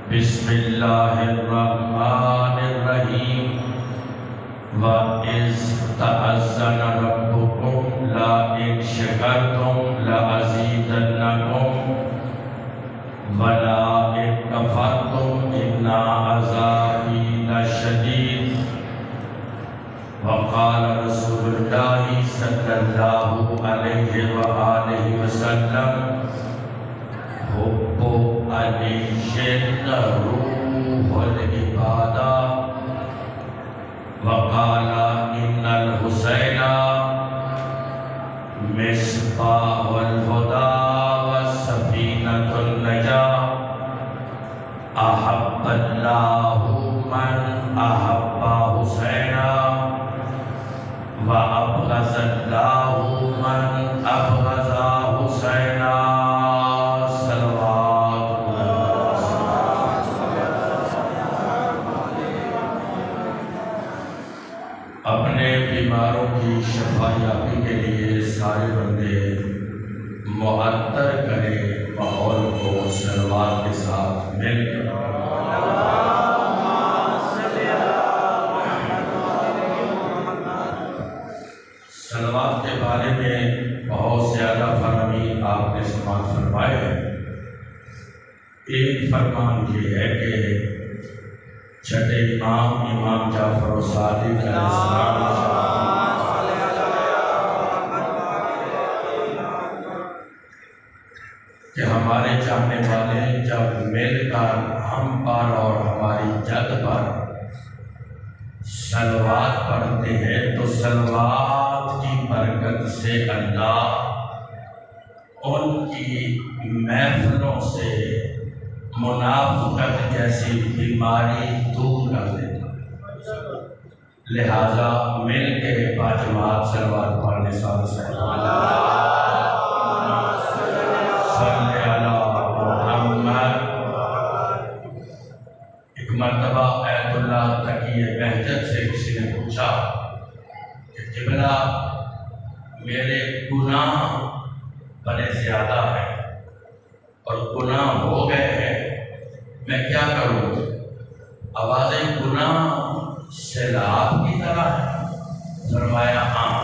بسم اللہ الرحمن الرحیم وَإِذْ تَأَذَّنَ رَبُّكُمْ لَئِنْ شَكَرْتُمْ لَأَزِيدَنَّكُمْ وَلَئِنْ كَفَرْتُمْ إِنَّ عَذَابِي لَشَدِيدٌ وقال رسول اللہ صلی اللہ علیہ وآلہ وسلم حب علی روح العبادہ وقال ان الحسین مصباح الہدی وسفینۃ النجاة احب اللہ من احب حسینا وابغض اللہ من ابغض حسینا اپنے بیماروں کی شفا یابی کے لیے سارے بندے معطر کریں ماحول کو صلوات کے ساتھ مل کر صلوات کے بارے میں بہت زیادہ فرمانی آپ نے سماعت فرمائے ہیں۔ ایک فرمان یہ ہے کہ چھٹے امام جعفر صادق علیہ السلام کہ ہمارے چاہنے والے جب مل کر ہم پر اور ہماری جد پر صلوات پڑھتے ہیں تو صلوات کی برکت سے اللہ ان کی محفلوں سے منافقت جیسی بیماری دور کر دیتا، لہذا مل کے باجماعت صلوات پڑھنے صلی علی محمد۔ ایک مرتبہ ایت اللہ تقی بہجت سے کسی نے پوچھا کہ قبلہ میرے گناہ بڑے زیادہ ہیں اور گناہ ہو گئے ہیں، میں کیا کروں؟ آوازیں گناہ سیلاب کی طرح ہے؟ فرمایا ہاں۔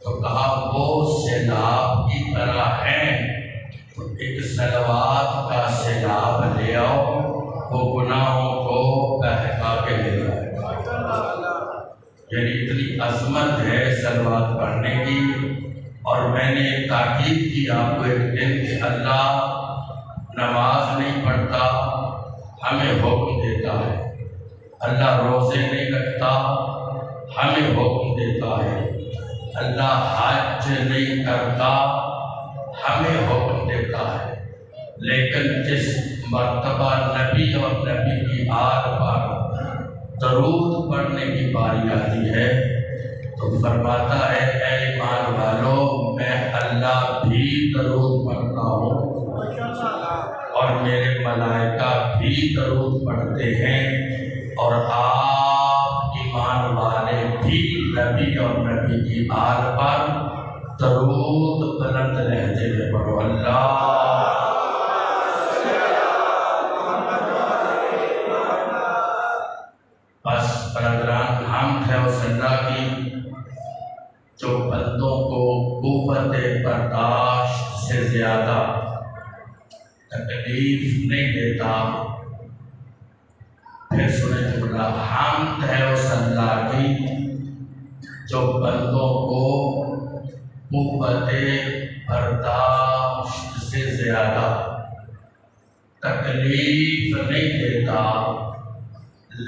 تو کہا وہ سیلاب کی طرح ہیں تو ایک صلوات کا سیلاب لے آؤ، وہ گناہوں کو بہکا کے لے جائے۔ یعنی اتنی عظمت ہے صلوات پڑھنے کی۔ اور میں نے تاکید کی آپ کو ایک دن کہ اللہ نماز نہیں پڑھتا، ہمیں حکم دیتا ہے، اللہ روزے نہیں رکھتا، ہمیں حکم دیتا ہے، اللہ حج نہیں کرتا، ہمیں حکم دیتا ہے، لیکن جس مرتبہ نبی اور نبی کی آل پر درود پڑھنے کی باری آتی ہے تو فرماتا ہے اے ایمان والو میں اللہ بھی درود پڑھتا ہوں اور میرے ملائکہ بھی درود پڑھتے ہیں، اور آپ ایمان والے بھی نبی اور نبی کی آل پر درود بلند لہجے میں پڑھو۔ اللہ بس برادران حمد ہے اس اللہ کی جو بندوں کو قوت برداشت سے زیادہ تکلیف نہیں دیتا۔ پھر سنیں جملہ، حمد ہے اس اللہ کی جو بندوں کو قوت برداشت سے زیادہ تکلیف نہیں دیتا،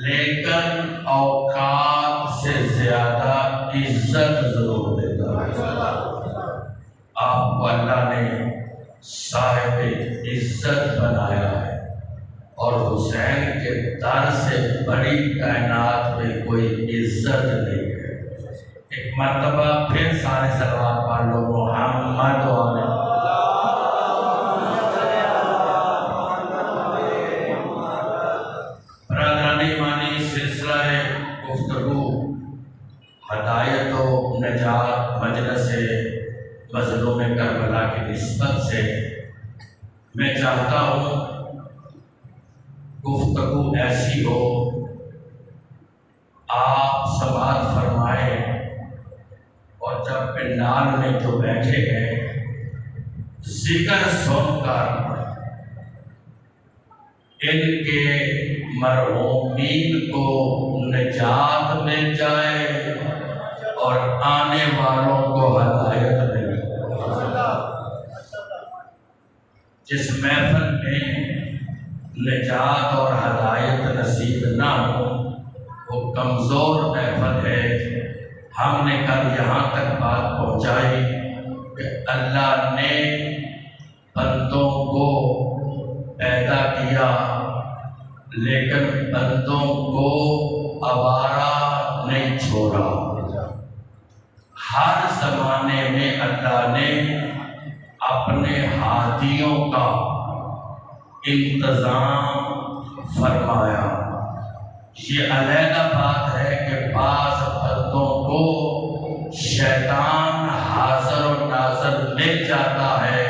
لیکن اوقات سے زیادہ عزت ضرور دیتا ہے۔ آپ کو اللہ نے صاحب عزت بنایا ہے، اور حسین کے در سے بڑی کائنات میں کوئی عزت نہیں ہے۔ ایک مرتبہ پھر سارے صلوات پڑھ لو محمد و علیہ۔ برادران ایمانی، سلسلہ گفتگو ہدایت و نجات مجلس مظلوم کربلا کی نسبت سے میں چاہتا ہوں گفتگو ایسی ہو، آپ سماعت فرمائیں، اور جب پنڈال میں جو بیٹھے ہیں ذکر سن کر ان کے مرحومین کو نجات مل جائے اور آنے والوں کو ہدایت ملے۔ جس محفل میں نجات اور ہدایت نصیب نہ ہو وہ کمزور محفل ہے۔ ہم نے کل یہاں تک بات پہنچائی کہ اللہ نے بندوں کو پیدا کیا لیکن بندوں کو آوارہ نہیں چھوڑا۔ ہر زمانے میں اللہ نے اپنے ہادیوں کا انتظام فرمایا۔ یہ علیحدہ بات ہے کہ بعض بندوں کو شیطان حاضر و ناظر مل جاتا ہے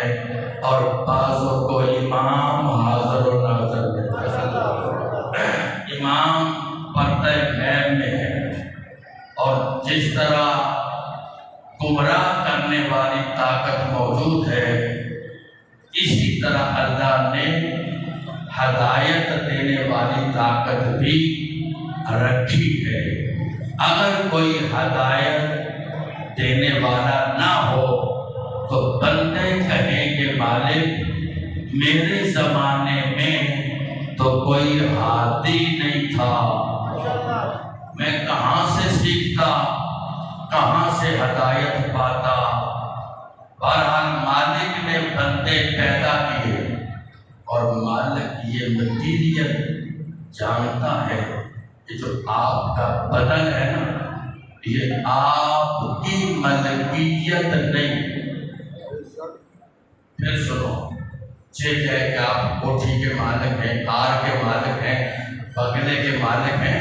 اور بعضوں کو امام حاضر و ناظر مل جاتا ہے۔ امام پردہ غیب میں ہے، اور جس طرح گمراہ کرنے والی طاقت موجود ہے اسی طرح اللہ نے ہدایت دینے والی طاقت بھی رکھی ہے۔ اگر کوئی ہدایت دینے والا نہ ہو تو بندے کہیں کہ مالک میرے زمانے میں تو کوئی ہادی نہیں تھا، میں کہاں سے سیکھتا، کہاں سے ہدایت پاتا۔ بہرحال مالک نے بندے پیدا کیے اور مالک یہ مٹیریل جانتا ہے کہ جو آپ کا بدن ہے نا یہ آپ کی ملکیت نہیں۔ پھر سنو، ٹھیک ہے کہ آپ کوٹھی کے مالک ہیں، کار کے مالک ہیں، بنگلے کے مالک ہیں،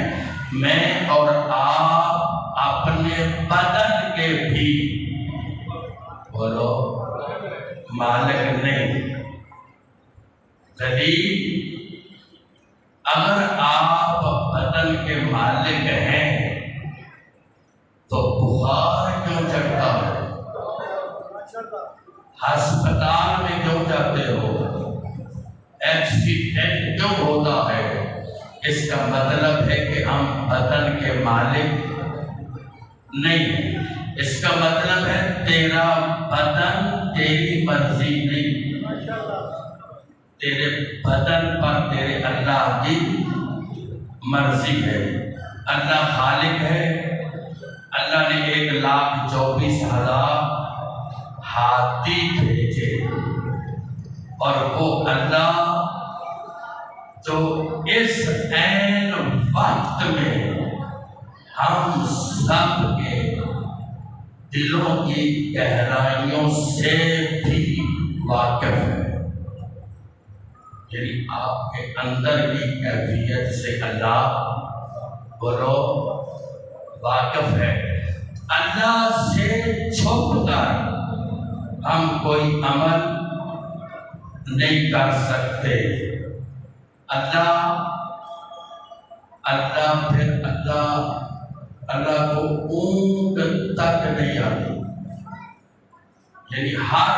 میں اور آپ اپنے بدن کے بھی بولو مالک نہیں۔ دلیل، اگر آپ بدن کے مالک ہیں تو بخار کیوں چڑھتا ہے؟ ہسپتال میں کیوں جاتے ہو؟ ایکسیڈنٹ کیوں ہوتا ہے؟ اس کا مطلب ہے کہ ہم بدن کے مالک نہیں۔ اس کا مطلب ہے تیرا بدن تیری مرضی نہیں، تیرے بدن پر تیرے اللہ کی مرضی ہے۔ اللہ خالق ہے، اللہ نے 1,24,000 ہاتھی بھیجے، اور وہ اللہ جو اس عین وقت میں ہم سب کے دلوں کی گہرائیوں سے بھی واقف ہے، یعنی آپ کے اندر کی کیفیت سے اللہ بولو واقف ہے۔ اللہ سے چھپ کر ہم کوئی عمل نہیں کر سکتے۔ اللہ کو اونگ تک نہیں آتی، یعنی ہر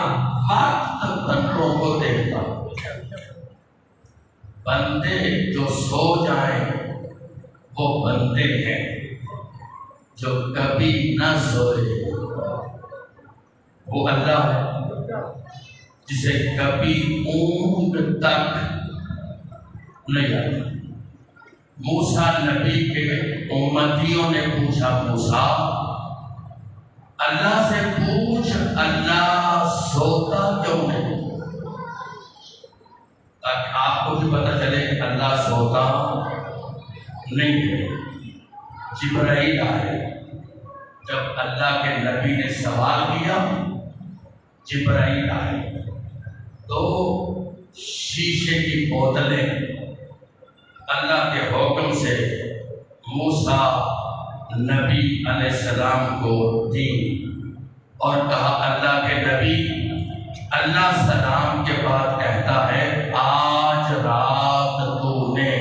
وقت بندوں کو دیکھتا۔ بندے جو سو جائیں وہ بندے ہیں، جو کبھی نہ سوئے وہ اللہ ہے، جسے کبھی اونگ تک نہیں آتی۔ موسیٰ نبی کے امتیوں نے پوچھا، موسیٰ اللہ سے پوچھ اللہ سوتا کیوں نہیں، تاکہ آپ کو بھی پتہ چلے کہ اللہ سوتا نہیں ہے۔ جبرائیل آئے، جب اللہ کے نبی نے سوال کیا جبرائیل آئے تو شیشے کی بوتلیں اللہ کے حکم سے موسیٰ نبی علیہ السلام کو دی اور کہا اللہ کے نبی اللہ سلام کے بعد کہتا ہے آج رات تو نے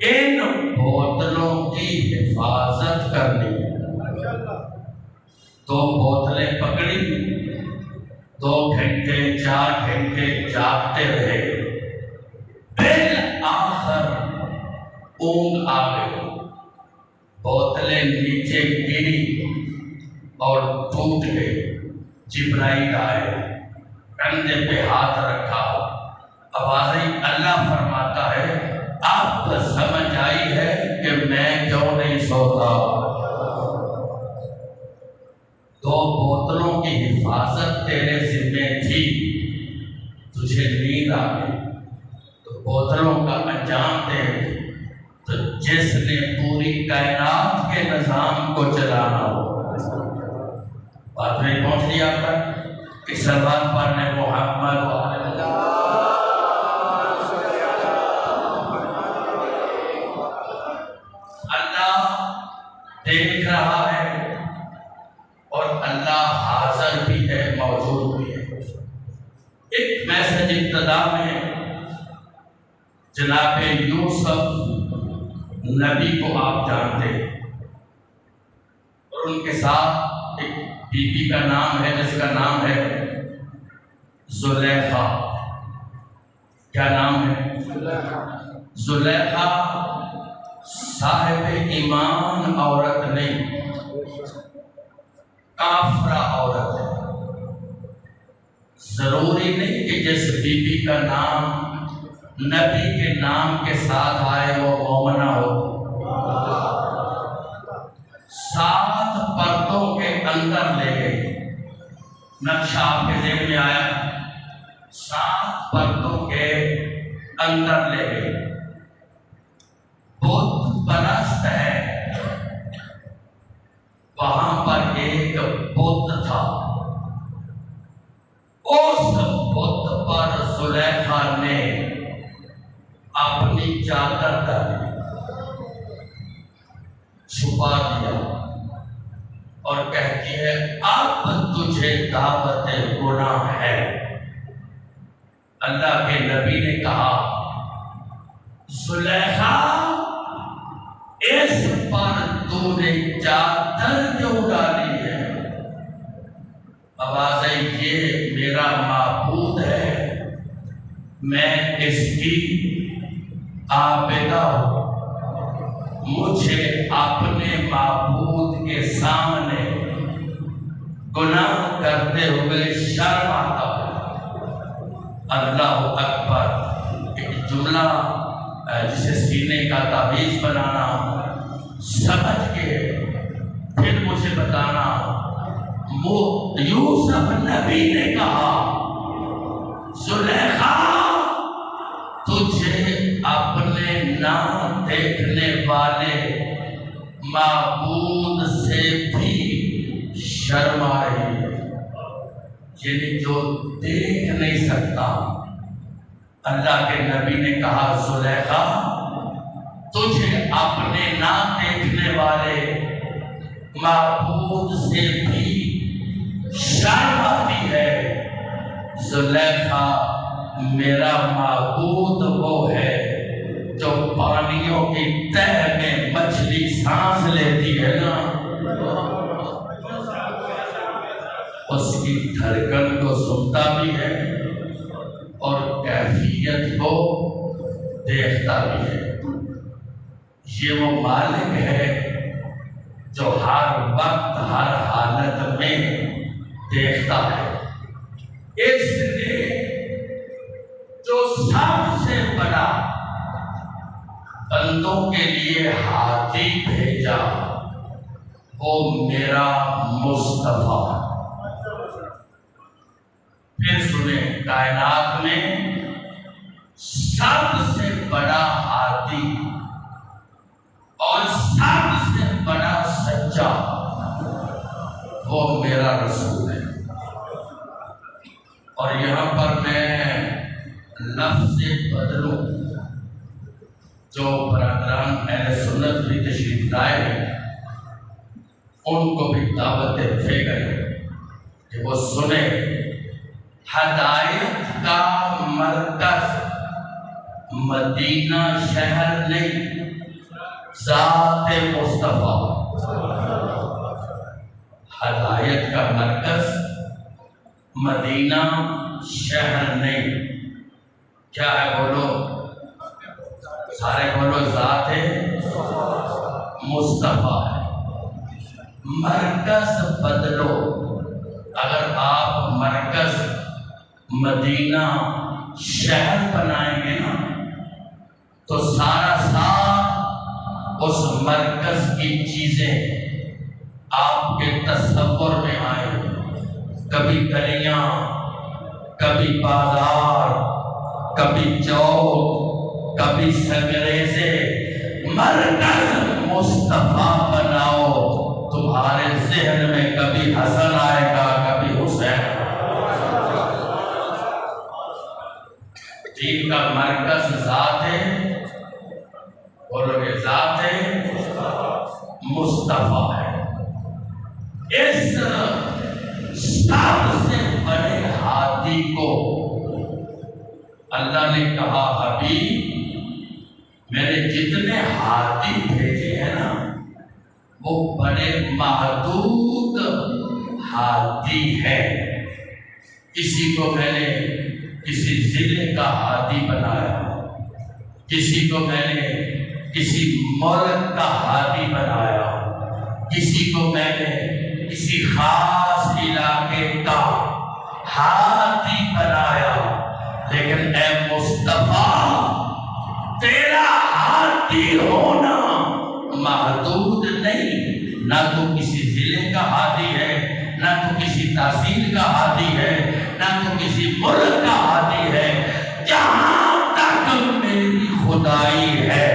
ان بوتلوں کی حفاظت کرنی ہے۔ دو بوتلیں پکڑی، 2 گھنٹے 4 گھنٹے جاگتے رہے، بالآخر اونگ آ گئی، بوتلیں نیچے گری اور ٹوٹ گئی۔ جبرائیل آئے، کندھے پہ ہاتھ رکھا، آواز آئی، اللہ فرماتا ہے اب سمجھ آئی ہے کہ میں کیوں نہیں سوتا۔ 2 بوتلوں کی حفاظت تیرے ذمہ تھی، تجھے نیند آ گئی تو بوتلوں کا انجام دے، تو جس نے پوری کائنات کے نظام کو چلانا ہو۔ بات نہیں پہنچ رہی آپ تک؟ اس بات پڑھنے محمد اللہ دیکھ رہا ہے اور اللہ حاضر بھی ہے، موجود بھی ہے۔ ایک میسج ابتدا میں جناب یوسف نبی کو آپ جانتے ہیں، اور ان کے ساتھ ایک بی بی کا نام ہے جس کا نام ہے زلیخا۔ کیا نام ہے؟ زلیخا صاحب ایمان عورت نہیں، کافرہ عورت ہے۔ ضروری نہیں کہ جس بی بی کا نام نبی کے نام کے ساتھ آئے وہ مومنہ ہو۔ 7 پردوں کے اندر لے گئے، نقشہ آپ کے ذہن میں آیا، 7 پردوں کے اندر لے گئے۔ بت پرست ہے، وہاں پر ایک بت تھا، اس بت پر زلیخا نے اپنی چادر ڈالی، چھپا دیا اور کہتی ہے اب تجھے دعوت گناہ ہے۔ اللہ کے نبی نے کہا زلیخا اس پر تو نے چادر کیوں ڈالی ہے؟ آواز ہے یہ میرا معبود ہے، میں اس کی عابدہ ہوں، مجھے اپنے معبود کے سامنے گناہ کرتے ہوئے شرم آتا ہے۔ اللہ اکبر، ایک جملہ جسے سینے کا تعویذ بنانا، سمجھ کے پھر مجھے بتانا۔ وہ یوسف نبی نے کہا زلیخا تجھے اپنے نہ دیکھنے والے معبود سے بھی شرم آ رہی ہے، یعنی جو دیکھ نہیں سکتا۔ اللہ کے نبی نے کہا زلیخا تجھے اپنے نہ دیکھنے والے معبود سے بھی شرم آتی ہے۔ زلیخا میرا معبود وہ ہے جو پانیوں کی تہ میں مچھلی سانس لیتی ہے نا، اس کی دھڑکن کو سنتا بھی ہے اور کیفیت کو دیکھتا بھی ہے۔ یہ وہ مالک ہے جو ہر وقت ہر حالت میں دیکھتا ہے۔ اس نے جو سب سے بڑا بندوں کے لیے ہاتھی بھیجا وہ میرا مصطفیٰ۔ پھر سنیں، کائنات میں سب سے بڑا ہاتھی اور سب سے بڑا سچا وہ میرا رسول ہے۔ اور یہاں پر میں لفظ بدلوں، جو برادران اہل سنت بھی تشریف لائے ہیں ان کو بھی دعوت فکر ہے کہ وہ سنیں ہدایت کا مرکز مدینہ شہر نہیں، ذات مصطفیٰ۔ ہدایت کا مرکز مدینہ شہر نہیں، کیا ہے بولو؟ سارے بولو، ذات مصطفیٰ ہے۔ مرکز بدلو، اگر آپ مرکز مدینہ شہر بنائیں گے نا تو سارا ساتھ اس مرکز کی چیزیں آپ کے تصور میں آئیں، کبھی گلیاں، کبھی بازار، کبھی چوک، کبھی سنگریزے۔ مرکز مصطفیٰ بناؤ، تمہارے ذہن میں کبھی حسن آئے گا، کبھی حسین۔ دین کا مرکز ذات ہے، بولو گے ذات مصطفیٰ ہے۔ اس سب سے بڑے ہاتھی کو اللہ نے کہا، حبیب میں نے جتنے ہاتھی بھیجے ہیں نا وہ بڑے محدود ہاتھی ہے۔ کسی کو میں نے کسی ضلع کا ہاتھی بنایا، کسی کو میں نے کسی ملک کا ہاتھی بنایا، کسی کو میں نے کسی خاص علاقے کا ہاتھی بنایا، لیکن اے مصطفیٰ تیرا ہاتھی ہونا محدود نہیں، نہ تو کسی ضلع کا ہاتھی ہے، نہ تو کسی تحصیل کا ہاتھی ہے، نہ تو کسی ملک کا ہاتھی ہے، جہاں تک میری خدائی ہے۔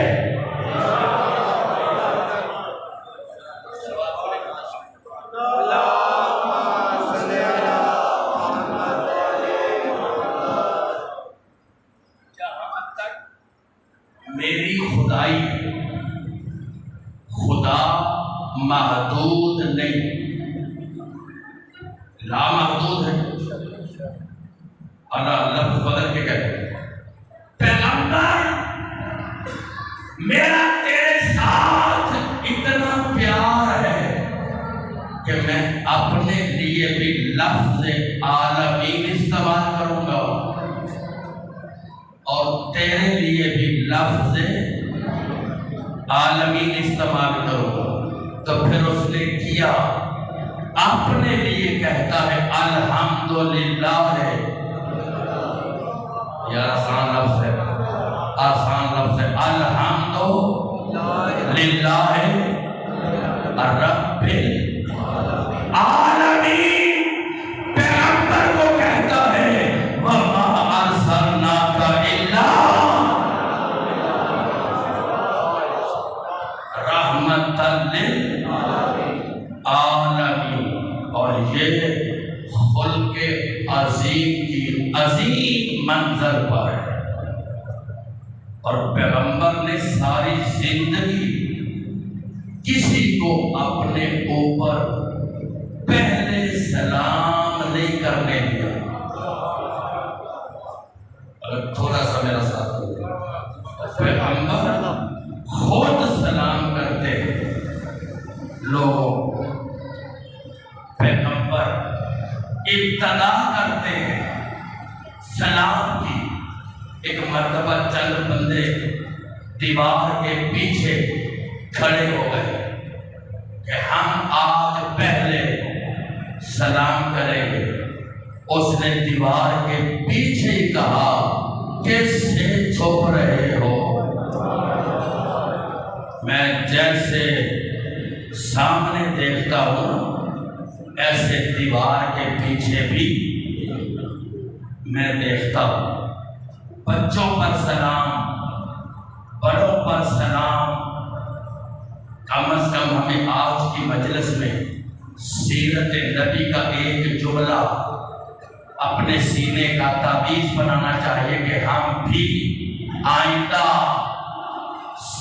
میری خدائی ہے، خدا محدود نہیں، لا محدود ہے۔ اللہ لفظ بدل کے کہتے ہیں، پیغمبر میرا تیرے ساتھ اتنا پیار ہے کہ میں اپنے لیے بھی لفظ عالمین استعمال کروں گا اور تیرے لیے بھی لفظ عالمین استعمال کروں گا۔ تو پھر اس نے کیا، اپنے لیے کہتا ہے الحمدللہ ہے۔ یار آسان لفظ ہے، آسان لفظ ہے، الحمدللہ رب العالمین۔ پیغمبر کو کہتا ہے وَمَا أَرْسَلْنَاكَ إِلَّا رَحْمَةً لِلْعَالَمِينَ۔ اور یہ خلق عظیم کی عظیم منظر پر ہے۔ اور پیغمبر نے ساری زندگی کسی کو اپنے اوپر پہلے سلام نہیں کرنے دیا۔ اگر تھوڑا سا میرا ساتھ دو، پیغمبر خود سلام کرتے ہیں لوگوں کو، پیغمبر ابتدا کرتے ہیں سلام کی۔ ایک مرتبہ چند بندے دیوار کے پیچھے کھڑے ہو گئے کہ ہم آج پہلے سلام کریں گے۔ اس نے دیوار کے پیچھے ہی کہا، کس سے چھپ رہے ہو؟ میں جیسے سامنے دیکھتا ہوں ایسے دیوار کے پیچھے بھی میں دیکھتا ہوں۔ بچوں پر سلام، بڑوں پر سلام۔ کم از کم ہمیں آج کی مجلس میں سیرت نبی کا ایک جملہ اپنے سینے کا تعویذ بنانا چاہیے کہ ہم بھی آئندہ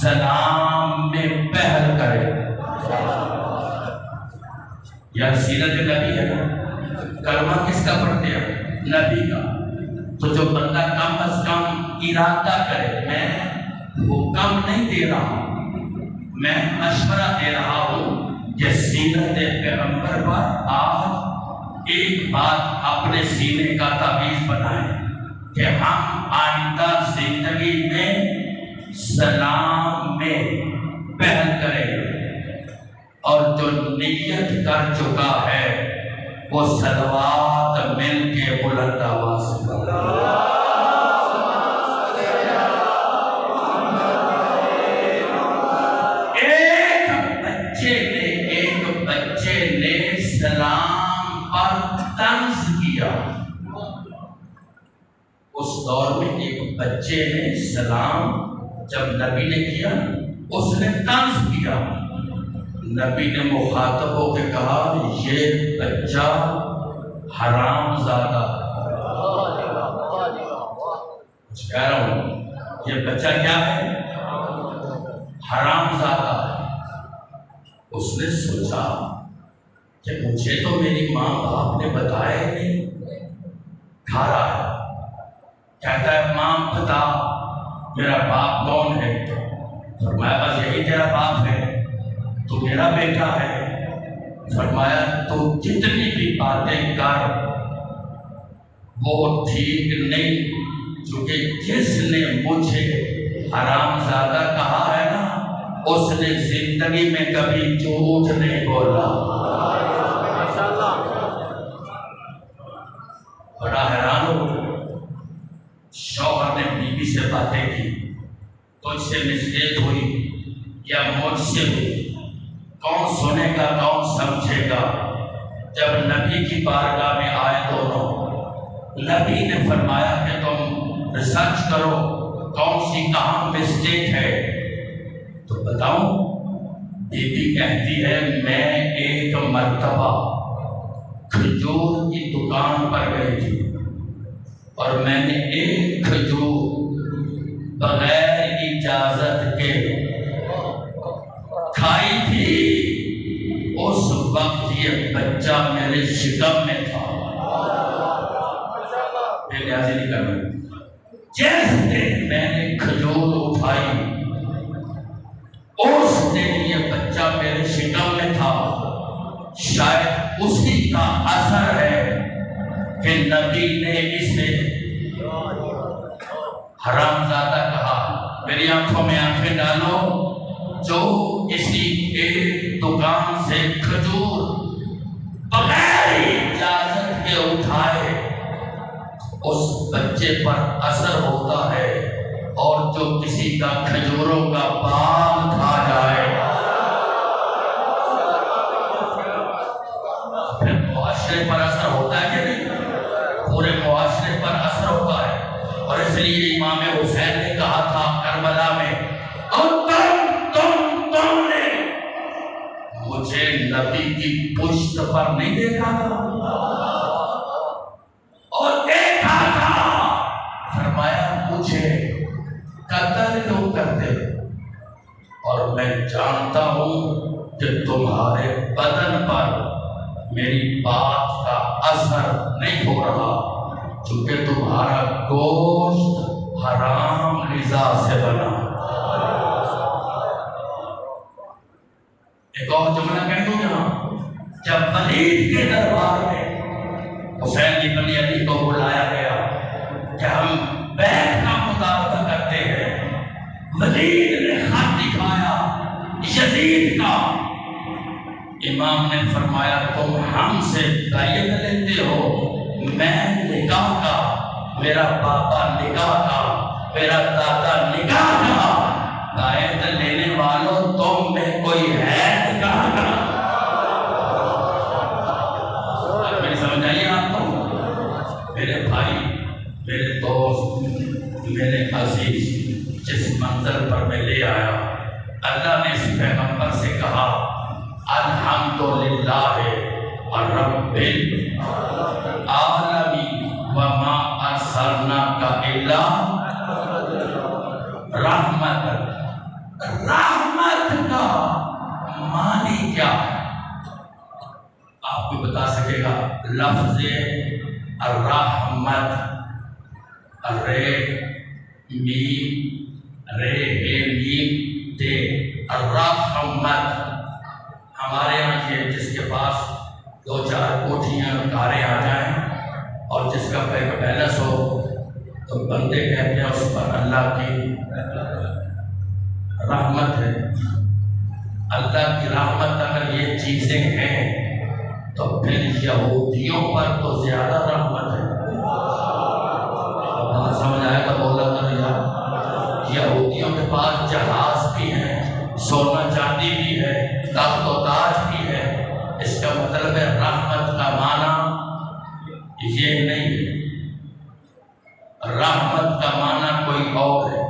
سلام میں پہل کریں۔ یا سیرت نبی ہے نا، کلمہ کس کا پڑھتے ہیں؟ نبی کا، تو جو بندہ کم از کم ارادہ کرے، میں حکم نہیں دے رہا ہوں، میں مشورہ دے رہا ہوں کہ سیرت پیغمبر پر آج ایک بات اپنے سینے کا تعویذ بنائیں کہ ہم آئندہ زندگی میں سلام میں پہل کریں گے، اور جو نیت کر چکا ہے وہ صلوات مل کے بلند آواز سے ایک بچے نے سلام پر طنز کیا۔ اس دور میں ایک بچے نے سلام جب نبی نے کیا، اس نے طنز کیا۔ نبی نے مخاطب ہو کے کہا یہ بچہ حرام زادہ، کچھ کہہ رہا ہوں، یہ بچہ کیا ہے؟ حرام زادہ۔ اس نے سوچا کہ مجھے تو میری ماں باپ نے بتایا نہیں، کھا رہا ہے، کہتا ہے ماں بتا میرا باپ کون ہے؟ فرمایا بس یہی تیرا باپ ہے، تو میرا بیٹا ہے۔ فرمایا تو جتنی بھی باتیں کر وہ ٹھیک نہیں، کیونکہ جس نے مجھے حرام زادہ کہا ہے نا، اس نے زندگی میں کبھی جھوٹ نہیں بولا۔ بڑا حیران ہو، شوہر نے بیوی سے باتیں کی، تجھ سے مسٹیک ہوئی یا مجھ سے ہوئی، کون سنے گا کون سمجھے گا؟ جب نبی کی بارگاہ میں آئے دونوں، نبی نے فرمایا کہ تم ریسرچ کرو کون سی کہاں مسٹیک ہے، تو بتاؤں؟ بی بی کہتی ہے میں ایک مرتبہ کھجور کی دکان پر گئی تھی اور میں نے ایک کھجور بغیر اجازت کے کھائی تھی، اس وقت یہ بچہ میرے شکم میں تھا۔ بے نیازی نہیں کرنا، جس دن میں نے کھجور اٹھائی اس دن یہ بچہ میرے شکم میں تھا۔ شاید اسی کا اثر ہے کہ نبی نے اسے حرام زادہ کہا۔ میری آنکھوں میں آنکھیں ڈالو، جو کسی ایک دکان سے کھجور بغیر اجازت کے اٹھائے اس بچے پر اثر ہوتا ہے، اور جو کسی کا کھجوروں کا باغ کھا جائے پھر معاشرے پر اثر ہوتا ہے کہ نہیں؟ پورے معاشرے پر اثر ہوتا ہے۔ اور اس لیے امام حسین نے کہا تھا کربلا میں، اور تم نے مجھے نبی کی پشت پر نہیں دیکھا تھا اور دیکھا تھا، فرمایا مجھے قتل کیوں کرتے ہو؟ اور میں جانتا ہوں کہ تمہارے بدن پر میری بات کا اثر نہیں ہو رہا، چونکہ تمہارا گوشت حرام غذا سے بنا۔ ایک اور جملہ کہہ دوں یہاں، جب ولید کے دربار میں حسین بن علی کو بلایا گیا کہ ہم بیعت کا مطالبہ کرتے ہیں، ولید نے خط دکھایا یزید کا، امام نے فرمایا تم ہم سے بیعت لیتے ہو، میں نکاح کا، میرا پاپا نکاح کا، میرا دادا نکاح کا، بیعت لینے والوں تم میں کوئی ہے نکاح کا؟ میری سمجھ آئیے آپ کو؟ میرے بھائی، میرے دوست، میرے عزیز، جس منظر پر میں لے آیا، اللہ نے اس پیغمبر سے کہا الحمدللہ رب العالمین وما ارسلناک الا رحمت۔ رحمت کا معنی کیا ہے؟ آپ کو بتا سکے گا؟ لفظ الرحمت، رے میم رے ہے میم تے، الرحمت۔ ہمارے یہاں یہ جس کے پاس 2-4 کوٹھیاں کاریں آ جائیں اور جس کا بینک بیلنس ہو تو بندے کہتے ہیں اس پر اللہ کی رحمت ہے۔ اللہ کی رحمت اگر یہ چیزیں ہیں تو پھر یہودیوں پر تو زیادہ رحمت ہے۔ بات سمجھ آئے تو بولا کر یار، یہودیوں کے پاس جہاز بھی ہیں، سونا چاندی بھی ہے، تخت و تاج بھی ہے۔ اس کا مطلب ہے رحمت کا معنی یہ نہیں ہے، رحمت کا معنی کوئی اور ہے۔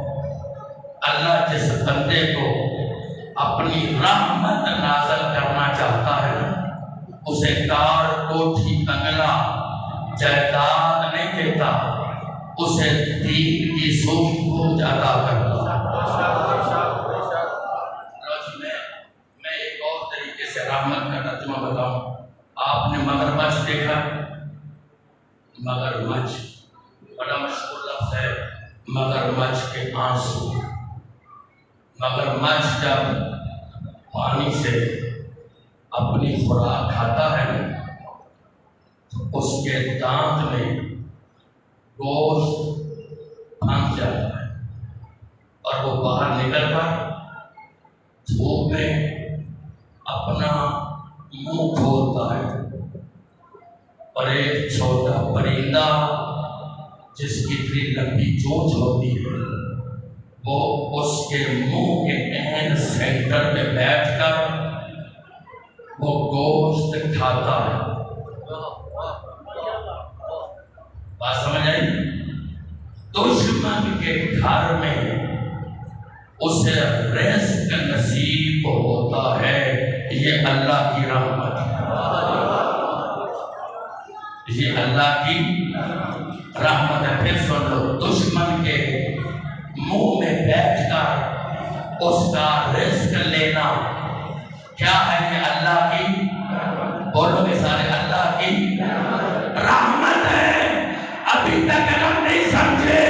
اللہ جس بندے کو اپنی رحمت نازل کرنا چاہتا ہے اسے کار، کوٹھی، بنگلہ، جائیداد نہیں دیتا، اسے دین کی سوچ کو عطا کرتا ہے۔ میں ایک اور طریقے سے رحمت کا ترجمہ بتاؤں۔ آپ نے مگرمچھ دیکھا؟ مگرمچھ بڑا مشہور لفظ ہے، مگرمچھ کے آنسو۔ مگرمچھ جب پانی سے اپنی خوراک کھاتا ہے تو اس کے دانت میں گوشت پھنس جاتا ہے اور وہ باہر نکل کر دھوپ میں اپنا منہ کھولتا ہے، اور ایک چھوٹا پرندہ جس کی اتنی لمبی چونچ ہوتی ہے وہ اس کے منہ کے عین سینٹر میں بیٹھ کر وہ گوشت کھاتا ہے۔ بات سمجھ آئی؟ دشمن کے گھر میں اسے رزق نصیب ہوتا ہے، یہ اللہ کی رحمت ہے، یہ اللہ کی رحمت ہے۔ پھر سن لو، دشمن کے منہ میں بیٹھ کر اس کا رزق لینا کیا ہے؟ یہ اللہ کی، بولو گے سارے، اللہ کی رحمت ہے۔ ابھی تک اگر نہیں سمجھے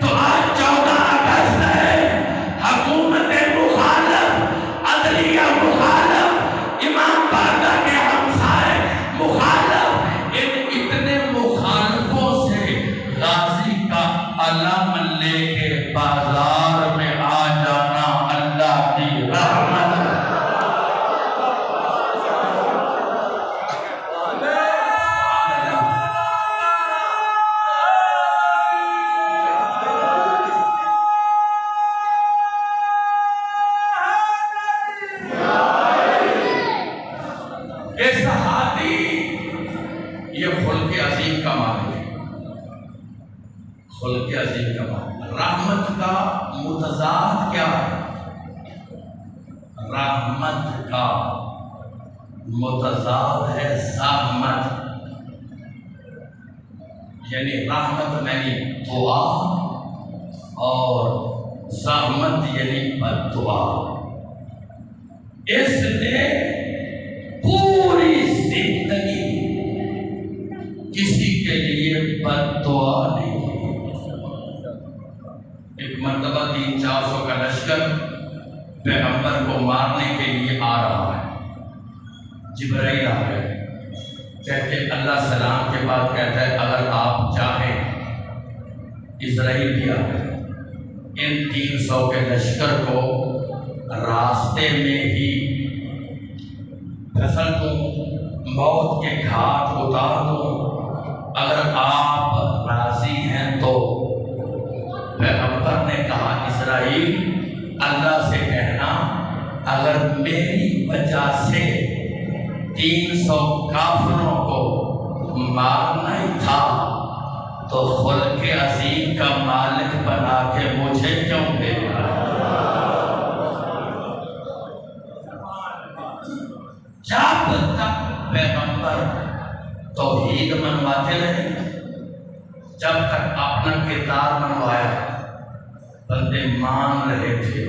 تو آج 14 اگست ہے، حکومت مخالف، عدلیہ مخالف، امام باردہ کے ہمسائے مخالف، ان اتنے مخالفوں سے غازی کا علم لے کے بازار میں آ جانا اللہ کی رحمت ہے۔ یہ خلق عظیم کا معنی ہے، خلق عظیم کا معنی۔ رحمت کا متضاد کیا ہے؟ رحمت کا متضاد ہے زحمت، یعنی رحمت یعنی دعا اور زحمت یعنی بد دعا۔ اس نے پوری زندگی کسی کے لیے بد دعا نہیں۔ ایک مرتبہ 300-400 کا لشکر پیغمبر کو مارنے کے لیے آ رہا ہے، جبرائیل آ گئے، کہتے اللہ سلام کے بعد کہتا ہے اگر آپ چاہیں، اسرائیل بھی آ گئے، ان 300 کے لشکر کو راستے میں ہی پھسل دوں، موت کے گھاٹ اتار دوں، اگر آپ راضی ہیں تو۔ پیغمبر نے کہا اسرائیل اللہ سے کہنا اگر میری وجہ سے 300 کافروں کو مارنا ہی تھا تو خلق عظیم کا مالک بنا کے مجھے کیوں بھیجا؟ جب تک پیغمبر توحید منواتے رہے، جب تک اپنا کردار منوایا بندے مان رہے تھے،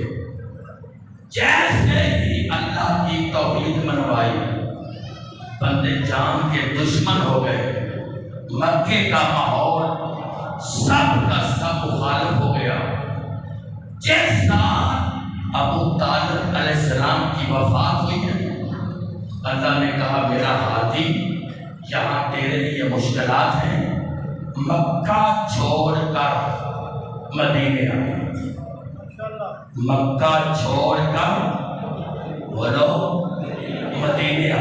جیسے ہی اللہ کی توحید منوائی بندے جان کے دشمن ہو گئے، مکے کا ماحول سب کا سب مخالف ہو گیا۔ جس سال ابو طالب علیہ السلام کی وفات ہوئی ہے، اللہ نے کہا میرا ہاتھی یہاں تیرے لیے مشکلات ہیں، مکہ چھوڑ کر مدینے آ، مکہ چھوڑ کر بولو مدینے آ۔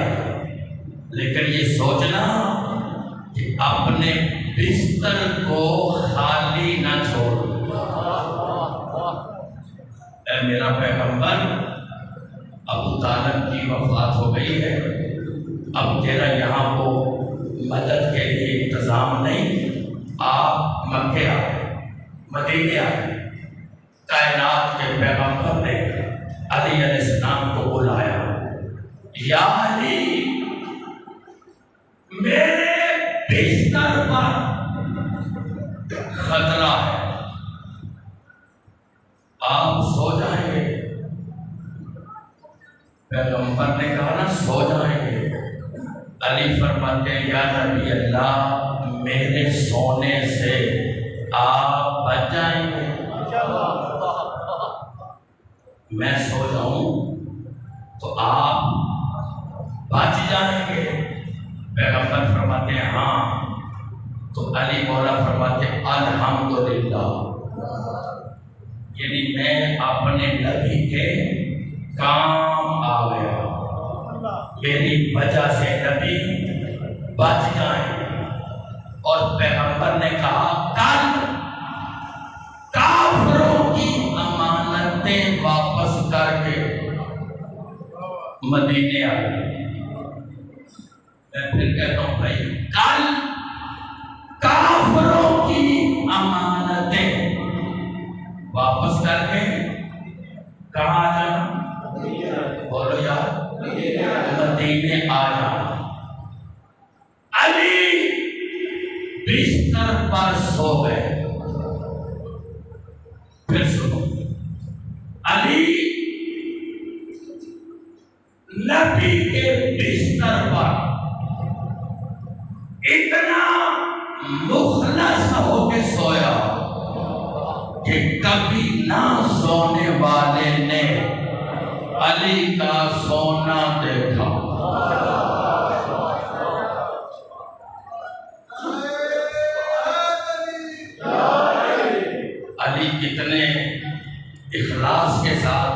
لیکن یہ سوچنا کہ اپنے بستر کو خالی نہ چھوڑ۔ اے میرا پیغمبر، ابو طالب کی وفات ہو گئی ہے، اب تیرا یہاں کو مدد کے لیے انتظام نہیں، آپ مکے آئے، مدینے آئے۔ کائنات کے پیغمبر نے علی علیہ السلام کو بلایا، یا علی میرے بستر پر خطرہ ہے، آپ سو جائیں گے؟ پیغمبر نے کہا نا سو جائیں گے۔ علی فرماتے ہیں یا نبی اللہ، میرے سونے سے آپ بچ جائیں گے؟ میں سو جاؤں تو آپ بچ جائیں گے؟ پیغمبر فرماتے ہیں ہاں۔ تو علی مولا فرماتے ہیں الحمدللہ، یعنی میں اپنے نبی کے کام آ گیا، میری وجہ سے نبی بچ جائیں۔ اور پیغمبر نے کہا کل کافروں کی امانتیں واپس کر کے مدینے آ گئے۔ میں پھر کہتا ہوں بھائی، کل کافروں کی امانتیں واپس کر کے کہاں آ جانا؟ بولو یار، مدینے آ جانا۔ علی بستر پر سو گئے۔ پھر سنو، علی نبی کے بستر پر اتنا مخلص ہو کے سویا کہ کبھی نہ سونے والے نے علی کا سونا دیکھا۔ علی کتنے اخلاص کے ساتھ،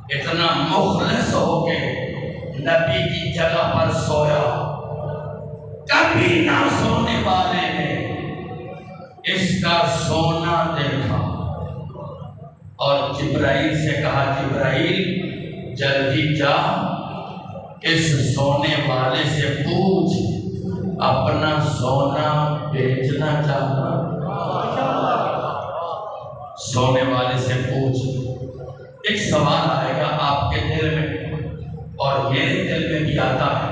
اتنا مخلص ہو کے نبی کی جگہ پر سویا، کبھی نہ سونے والے نے اس کا سونا دیکھا۔ اور جبرائیل سے کہا جبرائیل جلدی جا اس سونے والے سے پوچھ اپنا سونا بیچنا چاہتا، سونے والے سے پوچھ۔ ایک سوال آئے گا آپ کے دل میں اور میرے دل میں بھی آتا ہے،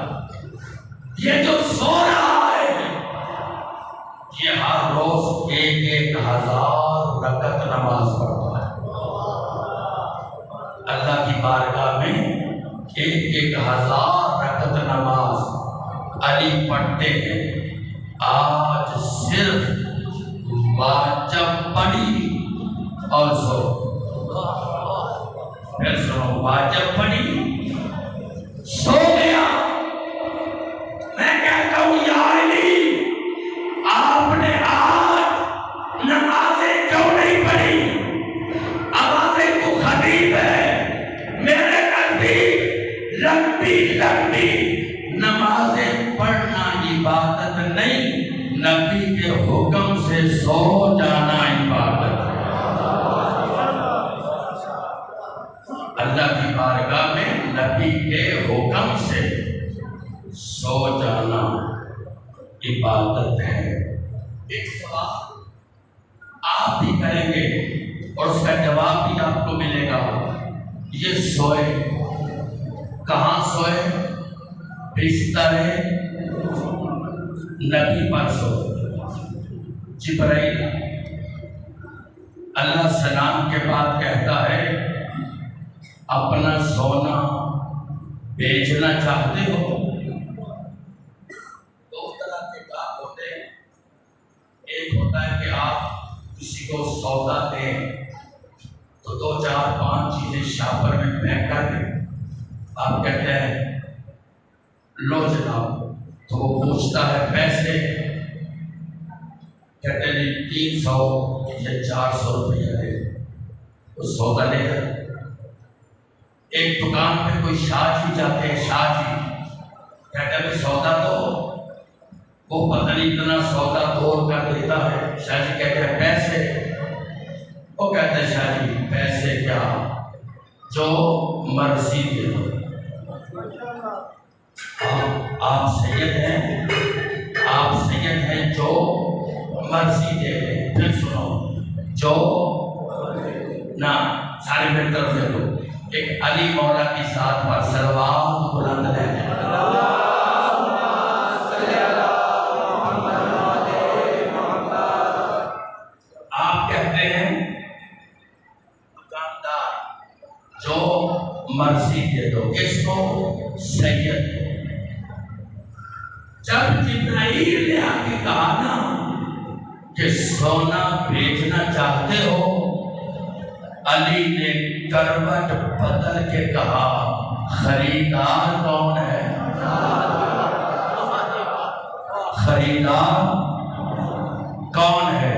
یہ جو سو رہا ہے یہ ہر روز 1000 رکعت نماز پڑھتا ہے، اللہ کی بارگاہ میں 1000 رکعت نماز علی پڑھتے ہیں۔ آج صرف واجب پڑھی اور سو، پھر سنو، واجب پڑھی سو گیا۔ میں کہتا ہوں یا علی، آپ نے آج نمازیں کیوں نہیں پڑھی؟ آوازیں تو خطیب ہے، میرے نزدیک لمبی لمبی نمازیں پڑھنا عبادت نہیں، نبی کے حکم سے سو جانا عبادت ہے۔ اللہ کی بارگاہ میں نبی کے حکم سے سو جانا عبادت ہے۔ ایک سوال آپ بھی کریں گے اور اس کا جواب بھی آپ کو ملے گا، یہ سوئے کہاں سوئے؟ بستر نبی پر سوئے۔ جبرائیل اللہ سلام کے بعد کہتا ہے اپنا سونا بیچنا چاہتے ہو؟ دو طرح کے کام ہوتے ہیں، کو سودا دیں تو 2 4 5 چیزیں شاپر میں پیک کر دیں. آپ کہتے ہیں لو جناب, تو وہ پوچھتا ہے پیسے, کہتے ہیں 300 یا 400 روپیہ دے. وہ سودا لے کر ایک دکان پہ کوئی شاہ جی جاتے ہیں, شاہ جی کہتے ہیں سودا تو وہ پتہ نہیں اتنا سودا توڑ کر دیتا ہے. شاہ جی کہتے ہیں پیسے, وہ کہتے ہیں شاہ جی پیسے کیا, جو مرضی دے دو. آپ سید ہیں, آپ سید ہیں, جو مرضی دے دیں. پھر سنو, جو نہ سارے میری طرف سے دو. ایک علی مولا کی ذات پر صلوات بلند ہے. آپ کہتے ہیں دکاندار جو مرضی دے دو, اس کو سید. جب جبرائیل نے آ کے کہا نا کہ سونا بیچنا چاہتے ہو, علی نے کروٹ بدل کے کہا خریدار کون ہے, خریدار کون ہے.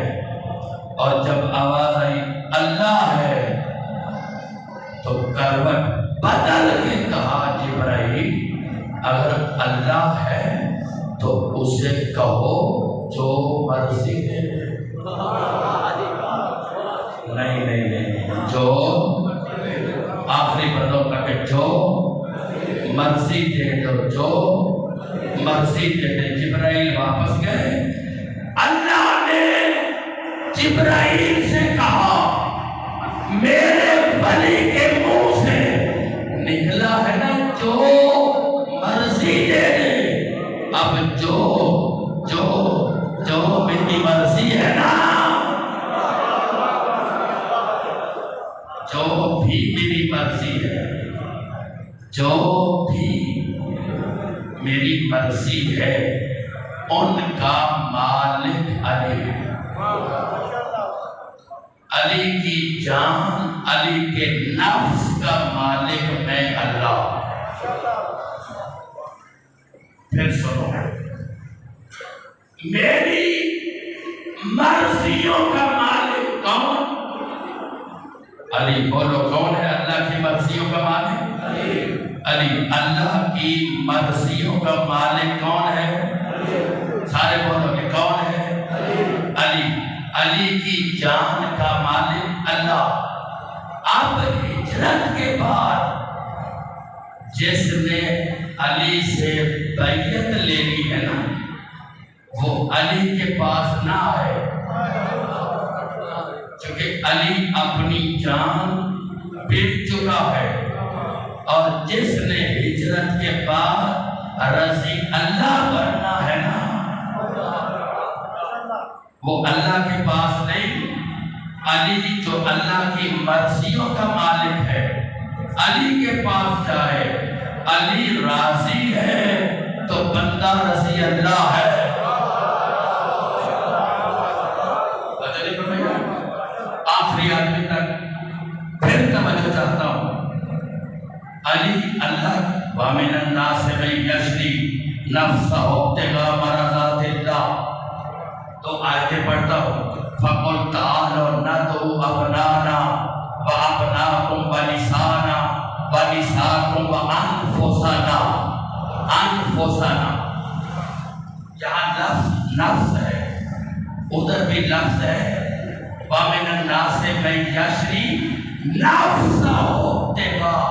اور جب آواز آئی اللہ ہے تو کروٹ بدل کے کہا جبرائیل اگر اللہ ہے تو اسے کہو جو مرضی دے. نہیں نہیں نہیں, جو آخری بندوں کا کہ جو مرضی دے دو, جو مرضی دے دے. جبرائیل واپس گئے. اللہ نے جبرائیل سے کہا میرے ولی کے منہ سے نکلا ہے نا جو مرضی دے دے. اب جو جو جو میری مرضی ہے نا, جو بھی میری مرضی ہے, جو بھی میری مرضی ہے, ان کا مالک علی. علی کی جان, علی کے نفس کا مالک میں اللہ. پھر سنو, میری مرضیوں کا مالک کون؟ علی. بولو کون ہے اللہ کی مرضیوں کا مالک؟ علی. اللہ کی مرضیوں کا مالک کون ہے؟ سارے بولو کہ کون ہے؟ علی. علی کی جان کا مالک اللہ. اب ہجرت کے بعد جس نے علی سے بیعت لینی ہے نا, وہ علی کے پاس نہ آئے, کیونکہ علی اپنی جان بیچ چکا ہے. اور جس نے ہجرت کے بعد رضی اللہ بننا ہے نا, وہ اللہ کے پاس نہیں. علی جو اللہ کی مرضیوں کا مالک ہے, علی کے پاس جائے. علی راضی ہے تو بندہ رضی اللہ ہے. آخری آدمی تک پھر توجہ چاہتا ہوں. علی اللہ. وَمِنَ النَّاسِ مَن يَشْرِي نَفْسَهُ ابْتِغَاءَ مَرْضَاتِ اللَّهِ. تو آیتیں پڑھتا ہوں. فَقُلْ تَعَالَوْا نَدْعُوا أَبْنَاءَنَا وَأَبْنَاءَكُمْ وَنِسَاءَنَا وَنِسَاءَكُمْ وَأَنفُسَنَا. انفسنا جہاں لفظ نفس ہے ادھر بھی لفظ ہے. وَمِنَ النَّاسِ مَن يَشْرِي نَفْسَهُ ابْتِغَاءَ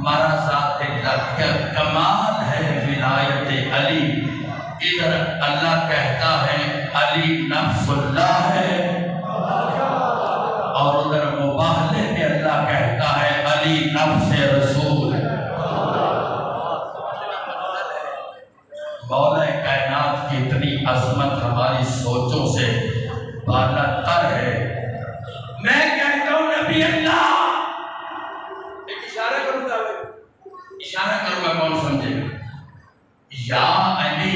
مَرْضَاتِ اللَّهِ. کمال ہے ولایت علی. ادھر اللہ کہتا ہے علی نفس اللہ ہے, اور ادھر مباہلے میں اللہ کہتا ہے علی نفس رسول ہے. مولا کائنات کی اتنی عظمت ہماری سوچوں سے بالا تر ہے. میں کہتا ہوں نبی اللہ, ایک اشارہ کروں گا, اشارہ کروں گا, کون سمجھے گا؟ یا علی,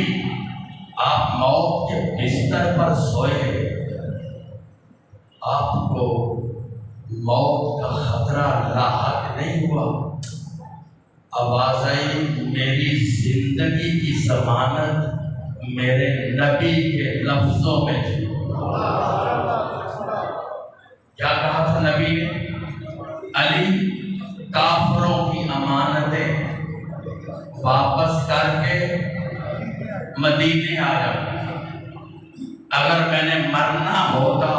آپ موت کے بستر پر سوئے, آپ کو موت کا خطرہ لاحق نہیں ہوا؟ آواز آئی میری زندگی کی ضمانت میرے نبی کے لفظوں میں تھی۔ کیا کہا تھا نبی نے؟ علی کافروں کی امانتیں واپس کر کے مدینے آ جاؤ، اگر میں نے مرنا ہوتا،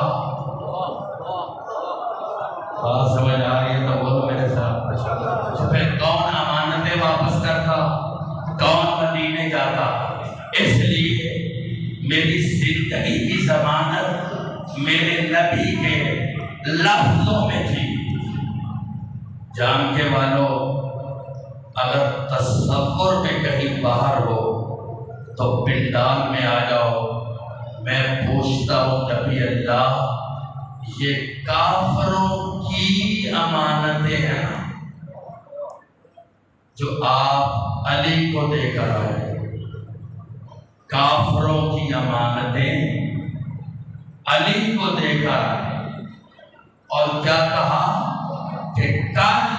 بات سمجھ آ رہی ہے تو بولو میرے ساتھ، تو پھر کون امانتیں واپس کرتا، کون مدینے جاتا؟ اس لیے میری زندگی کی ضمانت میرے نبی کے لفظوں میں تھی۔ جان کے والوں، اگر تصور میں کہیں باہر ہو تو پنڈال میں آ جاؤ، میں پوچھتا ہوں نبی اللہ، یہ کافروں کی امانتیں ہیں جو آپ علی کو دے کر آئے، کافروں کی امانتیں علی کو دے کر آئے، اور کیا کہا کہ کل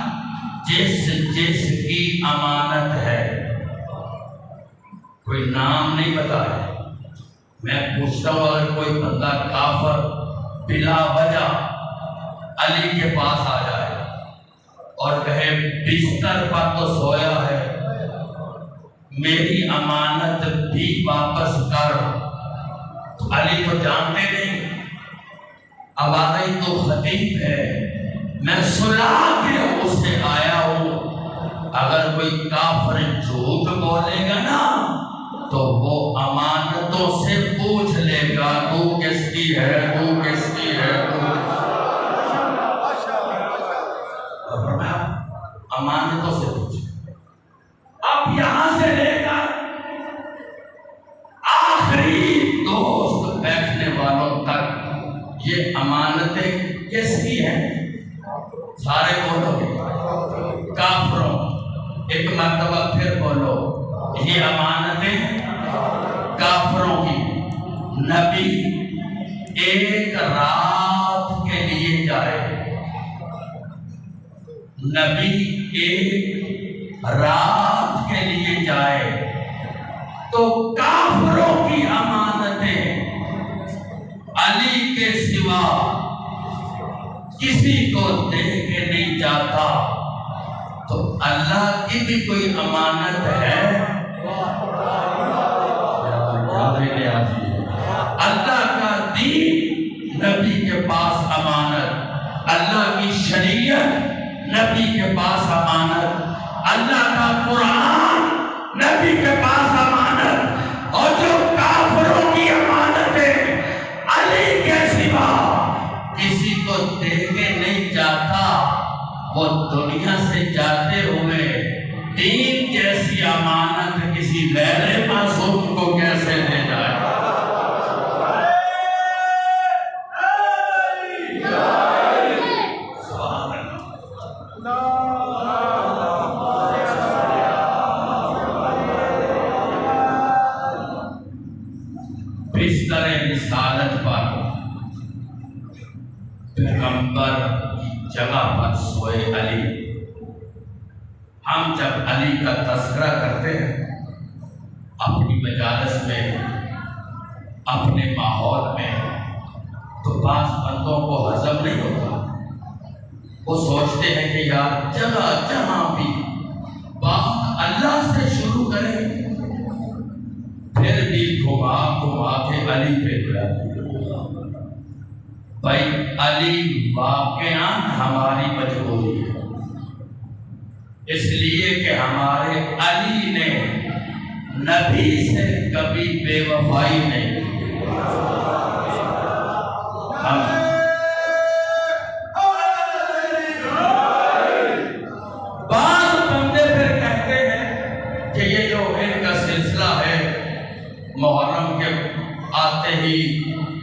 جس جس کی امانت ہے، کوئی نام نہیں بتایا، میں پوچھتا ہوں اگر کوئی بندہ کافر بلا وجہ علی کے پاس آ جائے اور کہے بستر پر تو سویا ہے، میری امانت بھی واپس کر، تو علی تو جانتے نہیں، اب آ گئی تو خطیب ہے، میں سلا کے اسے آیا ہوں، اگر کوئی کافر جھوٹ بولے گا نا تو وہ امانتوں سے پوچھ لے گا تو کس کی ہے، تو کس کی ہے، امانتوں سے پوچھ۔ اب یہاں سے لے کر آخری دوست بیٹھنے والوں تک یہ امانتیں کس کی ہیں؟ سارے بولو گے کافروں، ایک مرتبہ پھر بولو، یہ امانتیں کافروں کی۔ نبی ایک رات کے لیے جائے، نبی ایک رات کے لیے جائے تو کافروں کی امانتیں علی کے سوا کسی کو دے کے نہیں جاتا، تو اللہ کی بھی کوئی امانت ہے؟ اللہ کا دین نبی کے پاس امانت، اللہ کی شریعت نبی کے پاس امانت، اللہ کا قرآن نبی کے پاس امانت، اور جو کافروں کی امانتیں علی کے سوا کسی کو دے کے نہیں جاتا، وہ دنیا سے جاتے ہوئے دین جیسی امانت کسی غیر معصوم کو کیسے دے جائے؟ بستر رسالت پر پیغمبر کی جگہ پر سوئے علی۔ ہم جب علی کا تذکرہ کرتے ہیں اپنی مجالس میں، اپنے ماحول میں، تو بعض بندوں کو ہضم نہیں ہوتا، وہ سوچتے ہیں کہ یار جگہ جہاں بھی بات اللہ سے شروع کریں، پھر بھی گھما گھما کے علی پہ جاتے۔ بھائی علی واقعاً ہماری مجبوری ہے، اس لیے کہ ہمارے علی نے نبی سے کبھی بے وفائی نہیں کی۔ بعض بندے پھر کہتے ہیں کہ یہ جو ان کا سلسلہ ہے، محرم کے آتے ہی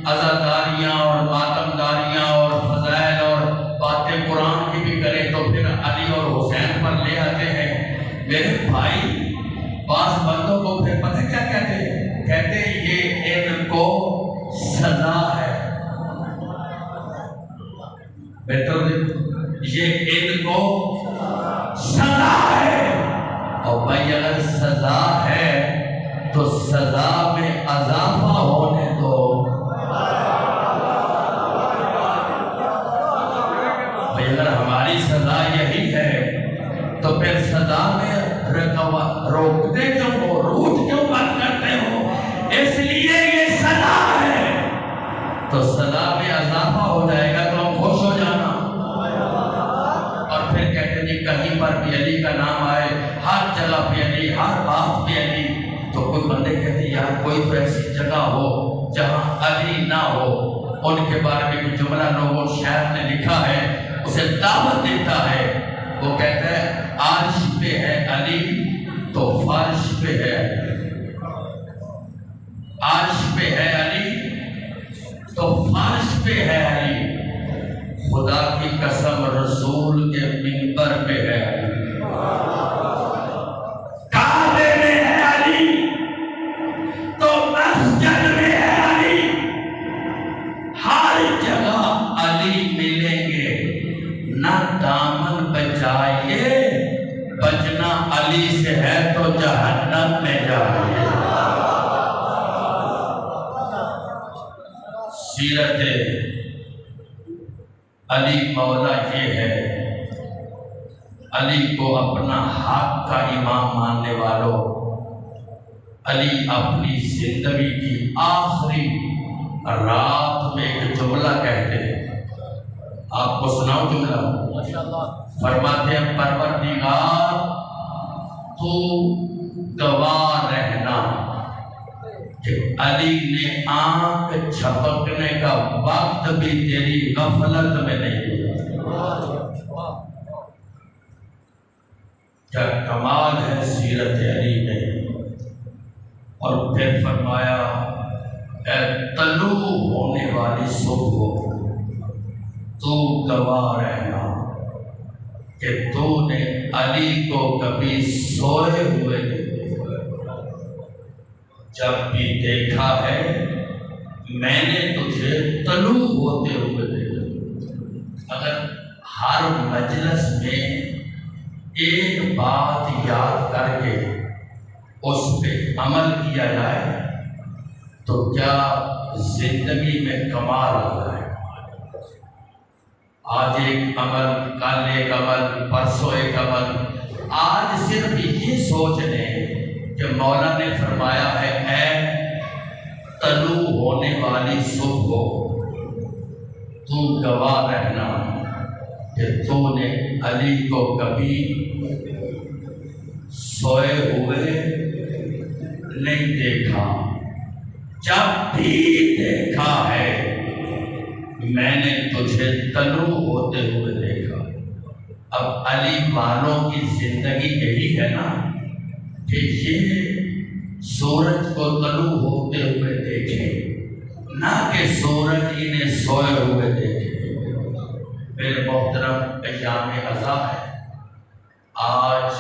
عزاداریاں اور ماتمداریاں اور فضائل اور باتیں قرآن کی بھی کریں تو پھر علی اور حسین پر لے آتے ہیں۔ میرے بھائی بعض بندوں کو پھر پتہ کیا کہتے ہیں؟ کہتے ہیں یہ ان کو سزا ہے، یہ ان کو سزا ہے، اور بھائی اگر سزا ہے تو سزا میں اضافہ ہونے دو۔ بھائی اگر ہماری سزا یہی ہے تو پھر سزا میں روکتے کیوں ہو، روٹ کیوں بند کرتے ہو؟ اس لیے یہ سزا ہے تو سزا میں اضافہ ہو جائے گا تو ہم خوش ہو جانا۔ اور پھر کہتے ہیں جی کہیں پر بھی علی کا نام آئے، ہر جگہ پہ علی، ہر بات پہ علی، تو کوئی بندے کہتے ہیں یار کوئی تو ایسی جگہ ہو جہاں علی نہ ہو، ان کے بارے میں کوئی جملہ لوگوں شاعر نے لکھا ہے، اسے دعوت دیتا ہے، وہ کہتا ہے عرش پہ ہے علی تو فرش پہ ہے علی، عرش پہ ہے علی تو فرش پہ ہے علی، خدا کی قسم رسول کے منبر پہ ہے علی، کعبے میں ہے علی تو مسجد میں ہے علی، ہر جگہ علی ملیں گے، نہ دامن بچائیے، بچنا علی سے ہے تو جہنم میں جائیے۔ سیرت علی مولا یہ ہے، علی کو اپنا حق کا امام ماننے والوں، علی اپنی زندگی کی آخری رات میں ایک جملہ کہتے ہیں، آپ کو سناؤ جملہ؟ فرماتے ہیں پروردگار تو گواہ رہنا کہ علی نے آنکھ جھپکنے کا وقت بھی تیری غفلت میں نہیں گزارا۔ کیا کمال ہے سیرت علی میں۔ اور پھر فرمایا اے طلوع ہونے والی صبح تو گواہ رہنا کہ تو نے علی کو کبھی سوئے ہوئے نہیں، جب بھی دیکھا ہے میں نے تجھے طلوع ہوتے ہوئے دیکھا۔ اگر ہر مجلس میں ایک بات یاد کر کے اس پہ عمل کیا جائے تو کیا زندگی میں کمال آتا ہے۔ آج ایک عمل، کل ایک عمل، پرسوں ایک عمل، آج صرف یہ سوچ لیں کہ مولا نے فرمایا ہے اے طلوع ہونے والی صبح تو گواہ رہنا کہ تو نے علی کو کبھی سوئے ہوئے نہیں دیکھا، جب بھی دیکھا ہے میں نے تجھے طلوع ہوتے ہوئے دیکھا۔ اب علی والوں کی زندگی یہی ہے نا کہ یہ سورج کو طلوع ہوتے ہوئے دیکھیں، نہ کہ سورج انہیں سوئے ہوئے دیکھیں۔ میرے محترم ایام عزا ہے، آج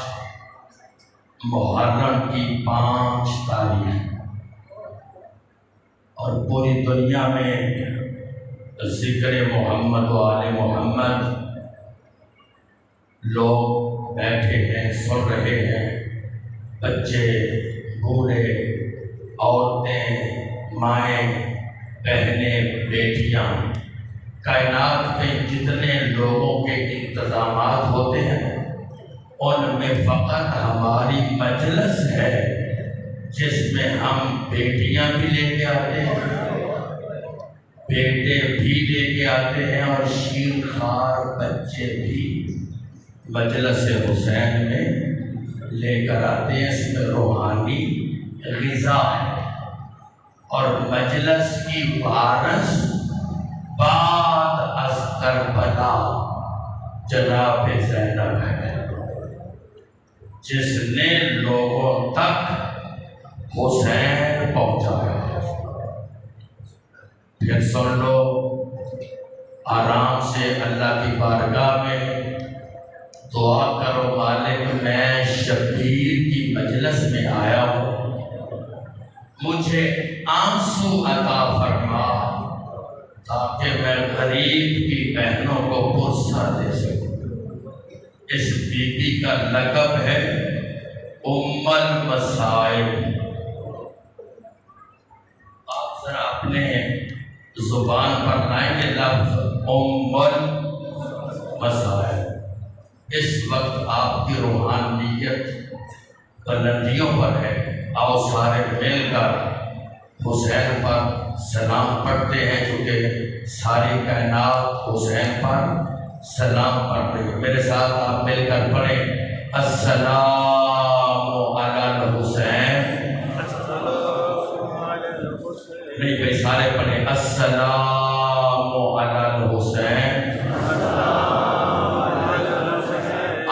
محرم کی 5 تاریخ اور پوری دنیا میں ذکر محمد و آل محمد لوگ بیٹھے ہیں، سن رہے ہیں، بچے، بوڑھے، عورتیں، مائیں، بہنیں، بیٹیاں، کائنات میں جتنے لوگوں کے انتظامات ہوتے ہیں ان میں فقط ہماری مجلس ہے جس میں ہم بیٹیاں بھی لے کے آتے ہیں، بیٹے بھی لے کے آتے ہیں، اور شیر خوار بچے بھی مجلس حسین میں لے کر آتے ہیں۔ اس میں روحانی غذا ہے، اور مجلس کی وارث بعد از کربلا جناب زینب ہے، جس نے لوگوں تک حسین پہنچایا۔ پھر سن لو، آرام سے اللہ کی بارگاہ میں دعا کرو، مالک میں شبیر کی مجلس میں آیا ہوں، مجھے آنسو عطا فرما تاکہ میں غریب کی بہنوں کو غصہ دے سکوں۔ اس بی بی کا لقب ہے ام المصائب۔ آپ ذرا اپنے زبان پر لائیں گے لفظ ام المصائب۔ اس وقت آپ کی روحانیت بلندیوں پر ہے۔ آؤ سارے مل کر حسین پر سلام پڑھتے ہیں، چونکہ ساری کائنات حسین پر سلام پڑھتے ہیں۔ میرے ساتھ آپ مل کر پڑھیں، السلام علی الحسین۔ نہیں بھائی، سارے پڑھیں، السلام علی الحسین۔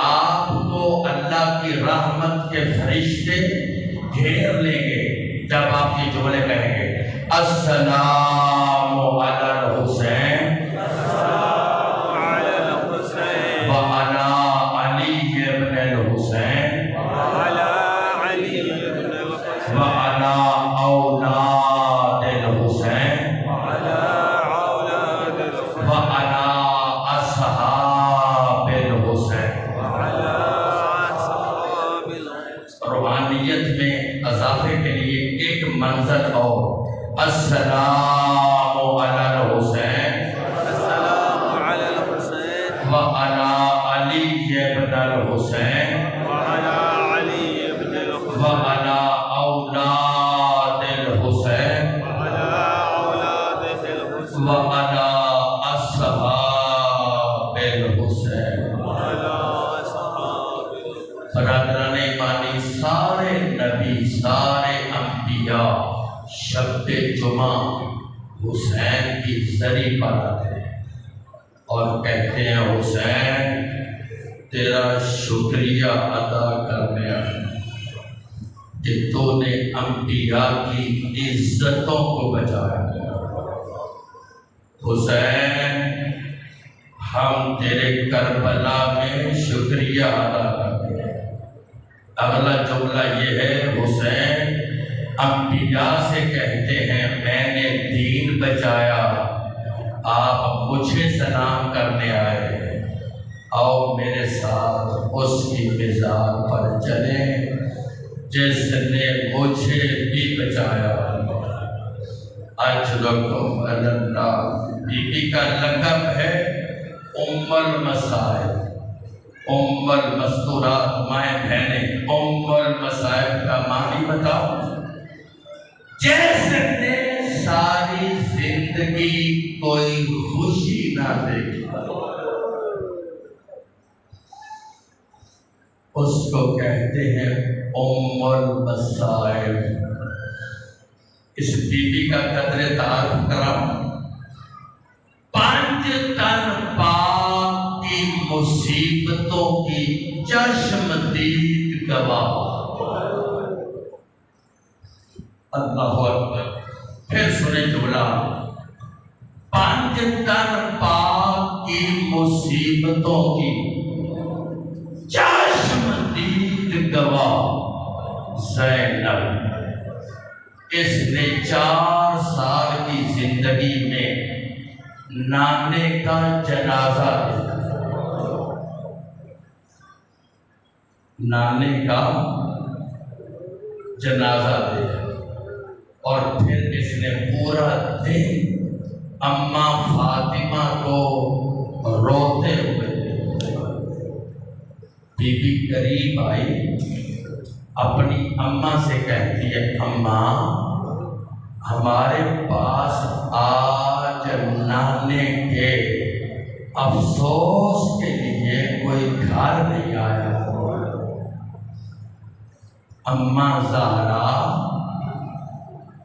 آپ کو اللہ کی رحمت کے فرشتے گھیر لیں گے جب آپ یہ جملے کہیں گے، السلام علی الحسین وعلی علی ابن الحسین وعلی اولاد الحسین وعلی اصحاب الحسین۔ روحانیت میں اضافے کے لیے ایک منزل اور، السلام علی الحسین وعلی علی ابن الحسین وعلی اولاد الحسین وعلی اصحاب الحسین۔ برادران ایمانی، سارے نبی، سارے انبیاء شب جمعہ حسین کی زری پر آتے ہیں اور کہتے ہیں، حسین تیرا شکریہ ادا کرنے آئے کہ تو نے انبیاء کی عزتوں کو بچایا۔ حسین ہم تیرے کربلا میں شکریہ ادا کرتے ہیں۔ اگلا جملہ یہ ہے، حسین انبیاء سے کہتے ہیں میں نے دین بچایا، آپ مجھے سلام کرنے آئے، آؤ میرے ساتھ اس کی مزار پر چلیں جس نے مجھے بھی بچایا۔ اجرکم اللہ۔ بی بی کا لقب ہے ام المصائب، ام المستورات، مائیں بہنیں۔ ام المصائب کا معنی بتاؤ؟ جیسے نے ساری زندگی کوئی خوشی نہ دیکھی، اس کو کہتے ہیں ام المصائب۔ اس بی بی کا قدر تعارف کراؤں، 5 تن پاک کی مصیبتوں کی چشمدید گواہ۔ اللہ اکبر۔ پھر سنیں جملہ، 5 تن پاک کی مصیبتوں کی چشمدید گواہ زینب۔ اس نے 4 سال کی زندگی میں نانے کا جنازہ دیکھا، نانے کا جنازہ دیکھا، اور پھر اس نے پورا دن اماں فاطمہ کو روتے ہوئے دیکھا۔ بی بی قریب آئی، اپنی اماں سے کہتی ہے، اماں ہمارے پاس آج نانے کے افسوس کے لیے کوئی گھر نہیں آیا۔ اماں زہرا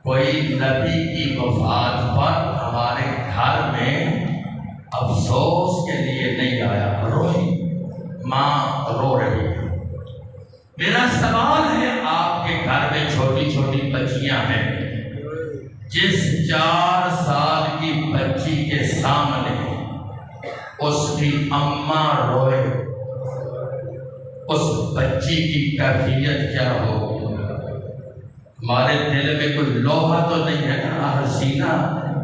کوئی نبی کی وفات پر ہمارے گھر میں افسوس کے لیے نہیں آیا، روئی، ماں رو رہی ہے۔ میرا سوال ہے، آپ کے گھر میں چھوٹی چھوٹی بچیاں ہیں، جس 4 سال کی بچی کے سامنے اس کی اماں روئے، اس بچی کی کیفیت کیا ہوگی؟ ہمارے دل میں کوئی لوہا تو نہیں ہے نا، حسینہ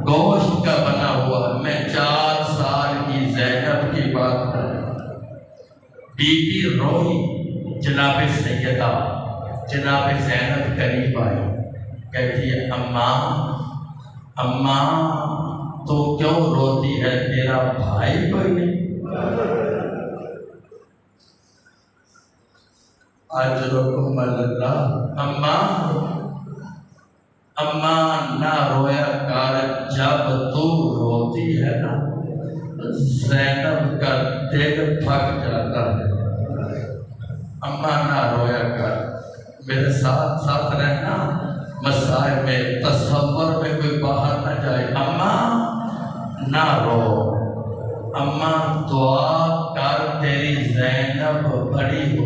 گوشت کا بنا ہوا۔ میں 4 سال کی زینب کی بات کر رہا ہوں۔ بی بی روئی، جناب سیدہ جناب زینب قریب آئی، کہتی ہے اماں تو کیوں روتی ہے، تیرا بھائی کوئی نہیں؟ اجرکم اللہ، اماں نہ رویا کر، جب تو روتی ہے نا زینب کا دل پھک جاتا ہے۔ اماں نہ رویا کر، میرے ساتھ ساتھ رہنا، مسائل میں تصور میں کوئی باہر نہ جائے۔ اماں نہ رو، اماں دعا کر، تیری زینب بڑی ہو۔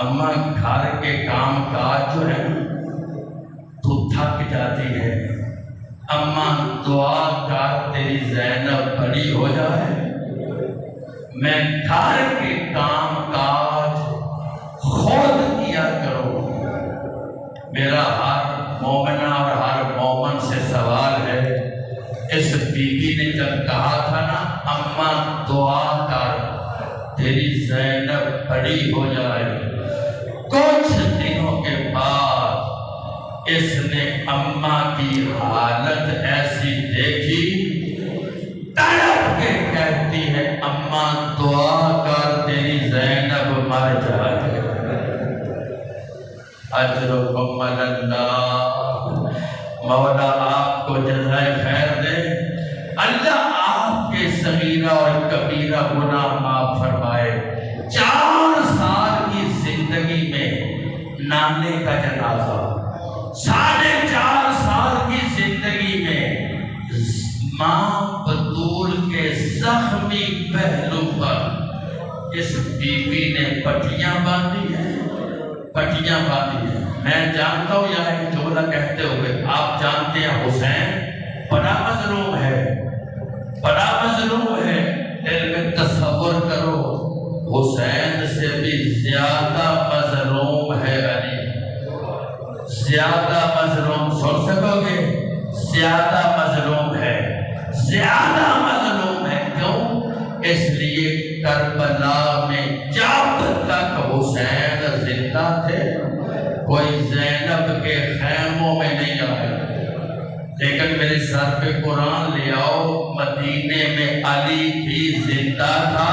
اماں گھر کے کام کاج جو ہے تو تھک جاتی ہے، اماں دعا کر تیری زینب بڑی ہو جائے، میں گھر کے کام کاج خود کیا کروں۔ میرا ہر مومنہ اور ہر مومن سے سوال ہے، اس بی بی نے جب کہا تھا نا اماں دعا کر تیری زینب بڑی ہو جائے، کچھ دنوں کے بعد اس نے اماں کی حالت ایسی دیکھی، تڑپ کے کہتی ہے اماں دعا کر تیری زینب مر جائے۔ اجرکم اللہ، مولا آپ کو جزائے خیر دے، اللہ آپ کے صغیرہ اور کبیرہ گناہ معاف فرمائے۔ 4 سال کی زندگی میں نانے کا جنازہ، 4.5 سال کی زندگی میں ماں بطول کے زخمی پہلو پر اس بی بی نے پٹیاں باندھی ہیں، پٹیاں باندھی ہیں۔ میں جانتا ہوں یہاں ایک جملہ کہتے ہوئے، آپ جانتے ہیں حسین بڑا مظلوم ہے، بڑا مظلوم ہے، دل میں تصور کرو حسین سے بھی زیادہ مظلوم ہے علی، زیادہ مظلوم، سن سکو گے؟ زیادہ مظلوم ہے، زیادہ مظلوم ہے۔ کیوں؟ اس لیے کربلا میں جب تک حسین زندہ تھے کوئی زینب کے خیموں میں نہیں آئے، لیکن میرے سر پہ قرآن لے آؤ، مدینے میں علی بھی زندہ تھا،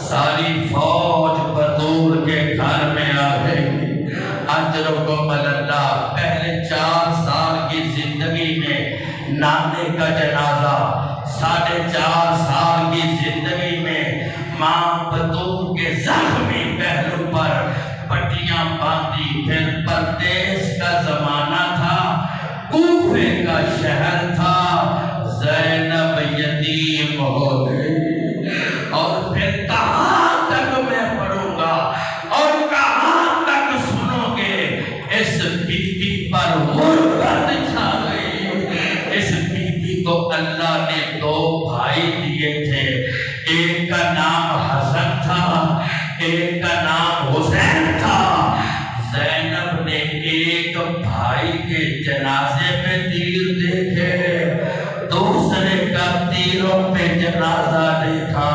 ساری فوج بطول کے گھر میں آ گئی۔ اجرکم اللہ، پہلے 4 سال کی زندگی میں نانے کا جنازہ، 4.5 سال کی زندگی میں ماں بطول کے زخمی پہلو پر پٹیاں باندھی۔ پھر پردیس کا زمانہ تھا، کوفے کا شہر تھا، زینب یتیم ہو گئی، اور پھر کہاں تک میں پڑھوں گا اور کہاں تک سنو گے؟ اس بی بی پر غربت چھا گئی۔ اس بی بی کو اللہ نے 2 بھائی دیے تھے، ایک کا نام حسن تھا، ایک کا نام حسین تھا۔ زینب نے ایک بھائی کے جنازے پہ تیر دیکھے، دوسرے کا تیروں پہ جنازہ دیکھا۔